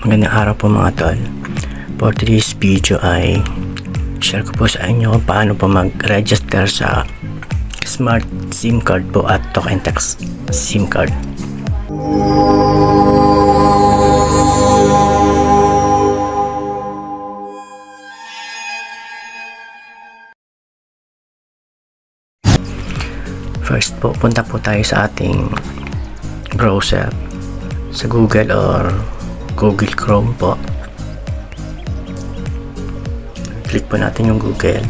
Magandang araw po mga tol. For today's video ay share ko po sa inyo kung paano po mag-register sa smart SIM card po at talk and text SIM card. First po, punta po tayo sa ating browser sa Google or Google Chrome po. Click po natin yung Google.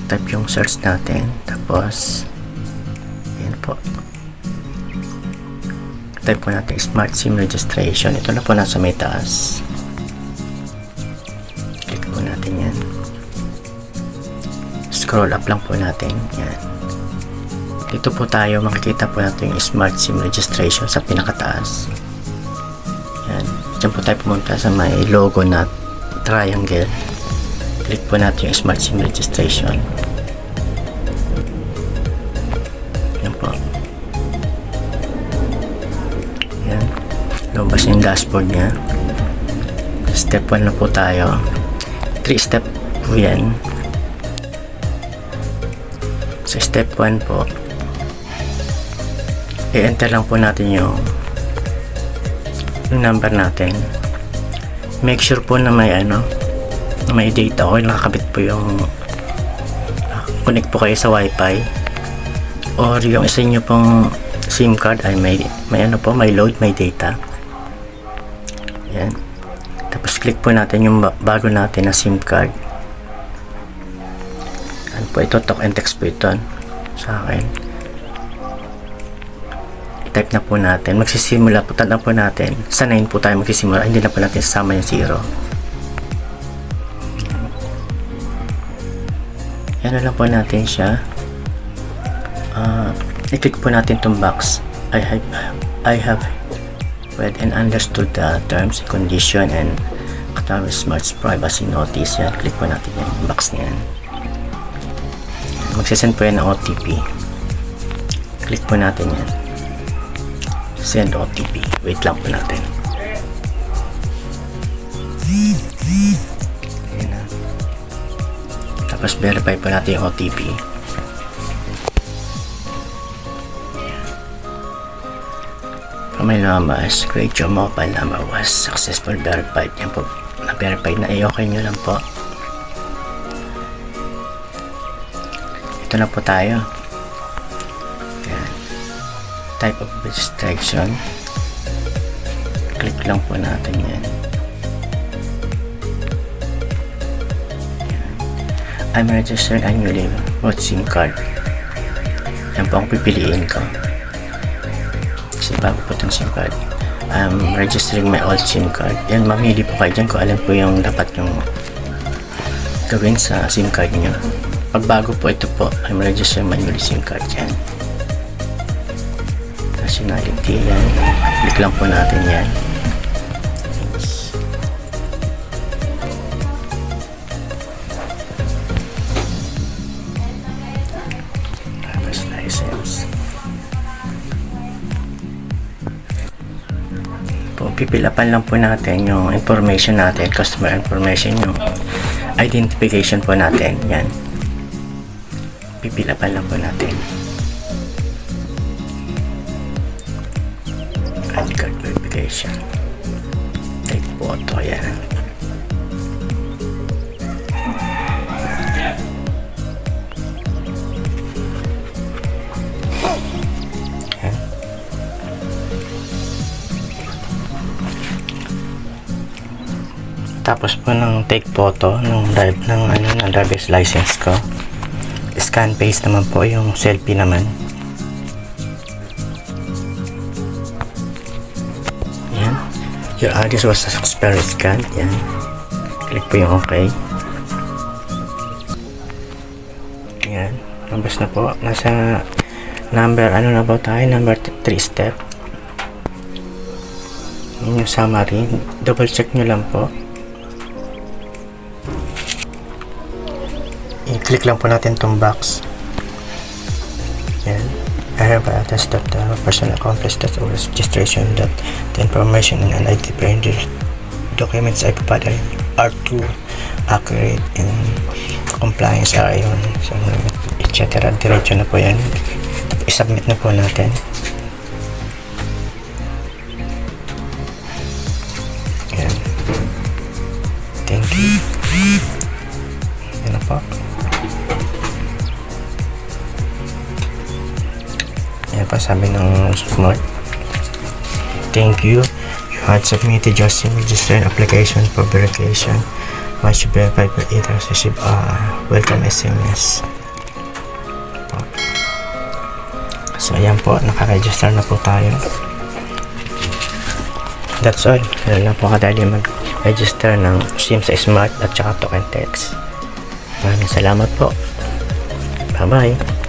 Type yung search natin. Tapos, yan po. Type po natin Smart SIM Registration. Ito na po nasa may taas. Click po natin yan. Scroll up lang po natin. Yan. Dito po tayo, makikita po natin yung Smart SIM Registration sa pinakataas. Yan. Diyan po tayo pumunta sa may logo na triangle. Click po natin yung Smart SIM Registration. Yan po. Yan. Lumabas yung dashboard niya. Step 1 na po tayo. 3 step po yan. Sa step 1 po, i-enter lang po natin yung number natin. Make sure po na may may data o nakakabit po yung connect po kayo sa wifi or yung isa nyo pong SIM card ay may load, may data. Yan. Tapos click po natin yung bago natin na SIM card. Ano po ito, talk and text po ito sa akin. Type na po natin, magsisimula po, tanda po natin sa 9 po tayo magsisimula, hindi na po natin sasama yung 0. Yan na lang po natin siya. I-click po natin itong box. I have read and understood the terms, condition and Qatar Smart Privacy Notice. Yan, click po natin yung box na yan. Magsisend po yan ng OTP. Click po natin yan. Send OTP. Wait lang po natin. Ayan na. Tapos verify po natin yung OTP. From my numbers, create your mobile number was successful verified. Yan po. Na-verified na. Okay nyo lang po. Ito na po tayo. Type of registration, click lang po natin yan. I'm registered annually with SIM card. Yan po ang pipiliin ko kasi bago po itong SIM card. I'm registering my old SIM card. Yan, mamili po kayo dyan kung alam po yung dapat yung gawin sa SIM card nyo. Pag bago po ito po, I'm registering manually SIM card yan. Nationality yan. Click lang po natin yan. Driver's license. Po, pipilapan lang po natin yung information natin, customer information, yung identification po natin. Yan. Pipilapan lang po natin. ID card verification. Take photo, yan. Yan. Tapos po ng take photo ng driver's license ko. Scan paste naman po yung selfie naman. Your address was expired scan. Yan. Click po yung OK. Yan. Nabas na po. Nasa number, na ba tayo? Number 3 step. Yan yung summary. Double check nyo lang po. I-click lang po natin tong box. Yan. I have attest that the person accomplished that registration, that the information in an ID printer documents I provided are true, accurate, and compliance are yun. So, etc. Diretso na po yan. I-submit na po natin. Ayan. Thank you. Ayan na po. Ayan pa sabi ng Smart. Thank you. You had submitted your SIM register application for verification. Once you verify for it, receive a welcome SMS. So ayan po, naka-register na po tayo. That's all. Ayan na po kadali mag-register ng SIM sa Smart at saka Token Text. Maraming salamat po. Bye bye.